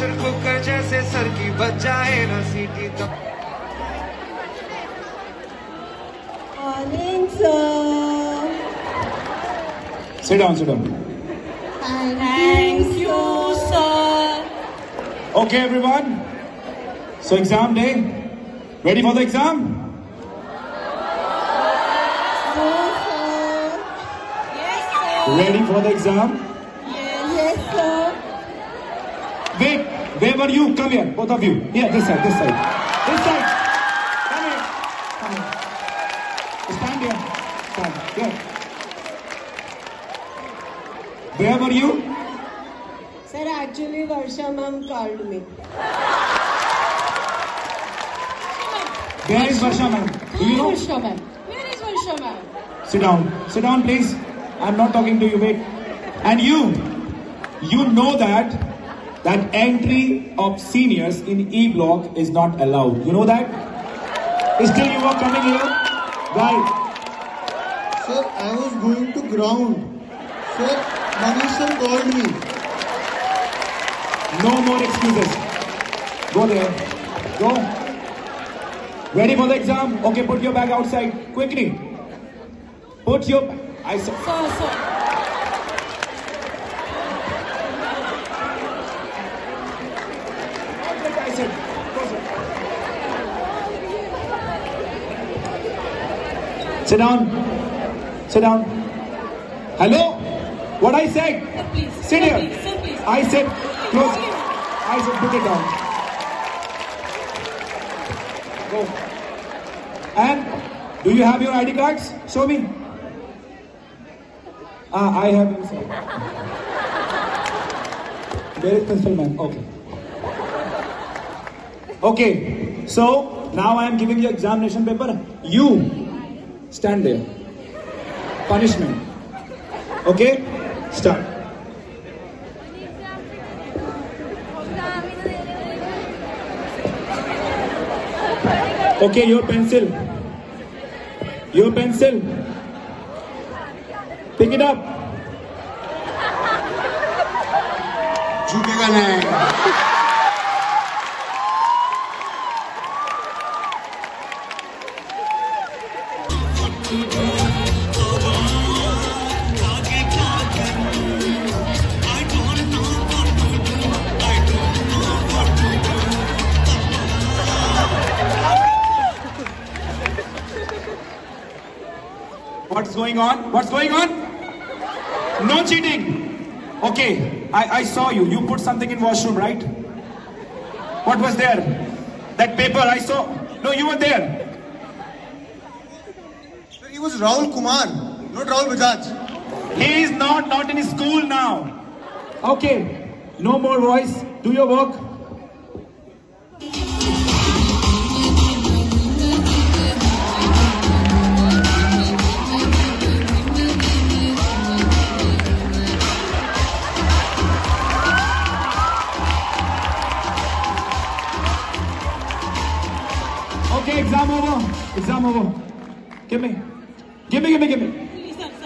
Pressure cooker जैसे sir की बच जाए ना सीटी तो Morning, sir. Sit down, sit down. Thank you, sir. Okay, everyone. So exam day. Ready for the exam? No, sir. Yes, sir. Ready for the exam? Yes, sir. Wait, where were you? Come here, both of you. Here, this side, this side. This side. Come here. Come here. Stand here. Stand here. Where were you? Sir, actually, Varsha ma'am called me. Where is Varsha ma'am? Do you know? Varsha ma'am. Where is Varsha ma'am? Sit down. Sit down, please. I'm not talking to you. Wait. And you know that entry of seniors in E block is not allowed. You know that? Still you are coming here? Why? Sir, I was going to ground. Sir, Manish sir called me. No more excuses. Go there. Go. Ready for the exam? Okay, put your bag outside. Quickly. Put your... I said... Sir. I said... Sit down. Sit down. Hello? What I said? Please. Sit here. Sir, please. I said... Close. I said put it down. Go. And do you have your ID cards? Show me. I have inside. Where is principal ma'am? Okay. Okay. So now I am giving you examination paper. You stand there. Punishment. Okay? Start. Okay, your pencil. Your pencil. Pick it up. झुकेगा नहीं. What's going on? What's going on? No cheating. Okay, I saw you. You put something in washroom, right? What was there? That paper I saw. No, you were there. Sir, he was Rahul Kumar, not Rahul Bajaj. He is not in school now. Okay, no more voice. Do your work. Okay, exam over. Exam over. Give me.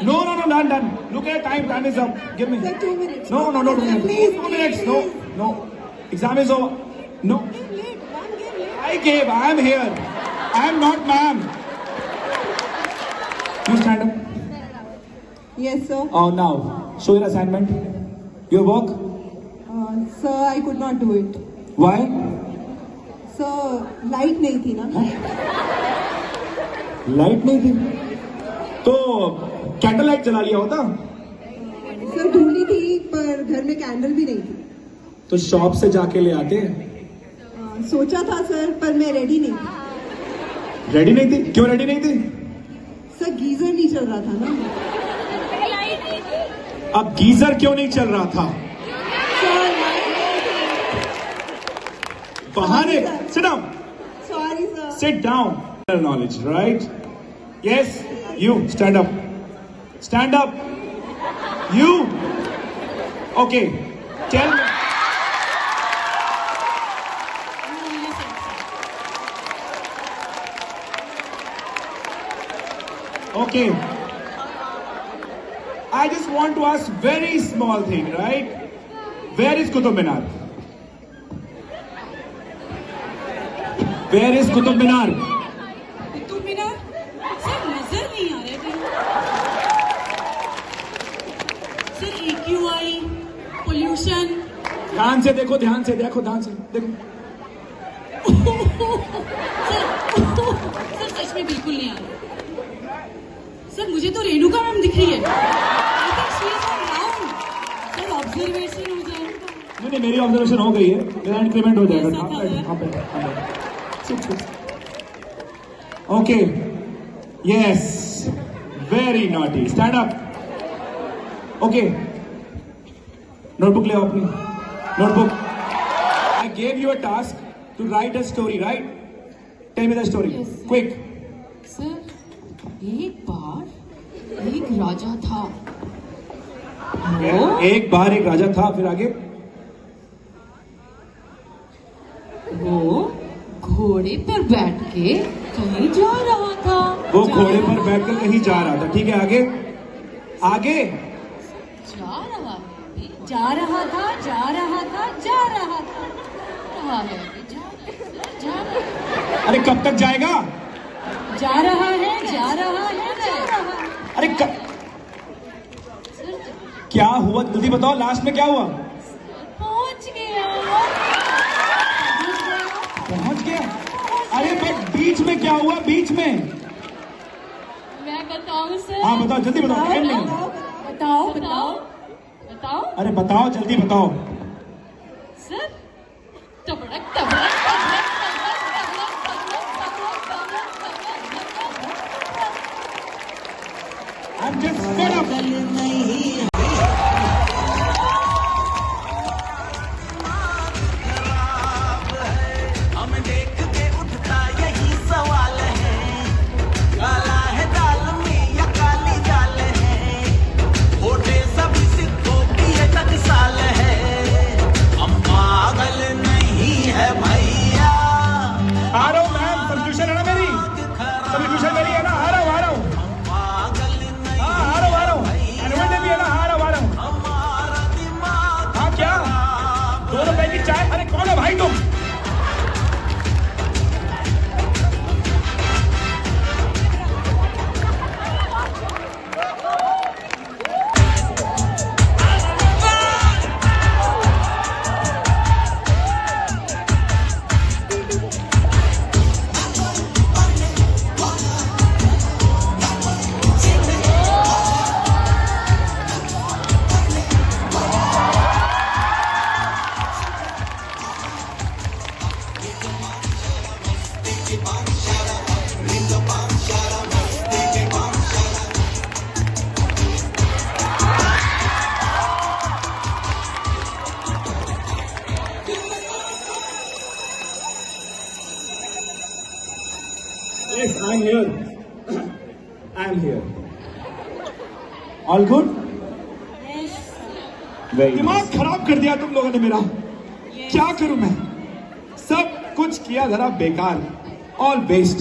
No, done. Look at time. Time is up. Give me. Sir, 2 minutes. No, 2 minutes. Please. 2 minutes. No. Exam is over. No. Late. Ma'am came late. I gave. I am here. I am not ma'am. You stand up. Yes, sir. Oh, now. Show your assignment. Your work. Sir, I could not do it. Why? Sir, light नहीं थी ना. Light नहीं थी तो candle light जला लिया होता. Sir ढूंढी थी पर घर में कैंडल भी नहीं थी. तो शॉप से जाके ले आते. सोचा था सर पर मैं रेडी नहीं थी. रेडी नहीं थी? क्यों रेडी नहीं थी? सर गीजर नहीं चल रहा था ना. अब गीजर क्यों नहीं चल रहा था? बहाने. Sit down. Sorry, sir. Sit down. Knowledge, right? Yes. You stand up. Stand up. You. Okay. Tell me. Okay. I just want to ask very small thing, right? Where is Qutub Minar? Where is Qutub Minar? Qutub Minar sir नजर नहीं आ रहे कहीं sir AQI pollution ध्यान से देखो, ध्यान से देखो, ध्यान से देखो। सर सच में बिल्कुल नहीं आ रहा सर मुझे तो रेणुका मैम दिख रही है I think she is on ground. Sir observation हो जाएगा नहीं, मेरी ऑब्जर्वेशन हो गई है, मेरा इंक्रीमेंट हो जाएगा। ऐसा आप था बैठो, है। आप बैठो, आप बैठो। Okay, yes, very naughty, stand up. Okay, notebook ले आओ अपनी, notebook. I gave you a task to write a story, right? Tell me the story, Yes. Quick. Sir एक बार एक राजा था वो एक बार एक राजा था, फिर आगे? वो घोड़े पर बैठ के कहीं जा रहा था वो घोड़े पर बैठकर कहीं जा रहा था, ठीक है, आगे? आगे? जा रहा है जा रहा था जा रहा था जा रहा था रहा है जा रहा है अरे कब तक जाएगा? जा रहा है जा रहा है जा रहा है अरे क्या हुआ, जल्दी बताओ, लास्ट में क्या हुआ? पहुंच गया पहुंच गया? अरे बट बीच में क्या हुआ, बीच में? मैं बताऊं सर हाँ बताओ, जल्दी बताओ, टाइम नहीं है। बताओ बताओ बताओ अरे बताओ, जल्दी बताओ। सर तबड़क तबड़क तबड़क I'm just fed up. हम देख के उठता यही सवाल है, काला है दाल में या काली दाल है, वोटे सभी सिद्धों की ये टकसाल है, हम पागल नहीं है भैया। आ रहा हूँ मैम, सब्सिट्यूशन है ना मेरी, सब्सिट्यूशन मेरी है ना, आ रहा हूँ, आ रहा हूँ। पागल नहीं हाँ आ रहा हूँ, आ रहा हूँ, एनुअल डे भी है ना, आ रहा हूँ, आ रहा हूँ। हमारा दिमाग हाँ क्या? 2 रुपए की चाय? अरे कौन है भाई तुम? Yes, I'm here. I'm here. All good? Very दिमाग nice. खराब कर दिया तुम लोगों ने मेरा। क्या करूं मैं? सब कुछ किया जरा बेकार, all waste.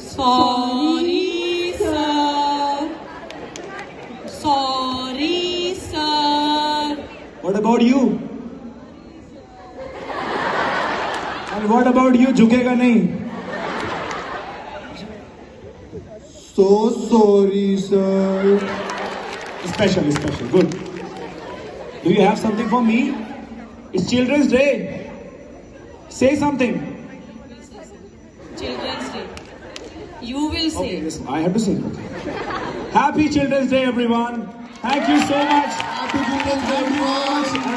Sorry sir sorry sir What about you? And what about you? झुकेगा नहीं? So sorry, sir. Special, good. Do you have something for me? It's Children's Day. Say something. Children's day you will say Okay, listen, I have to sing. Okay. Happy Children's Day, everyone. Thank you so much. Happy Children's Day, everyone.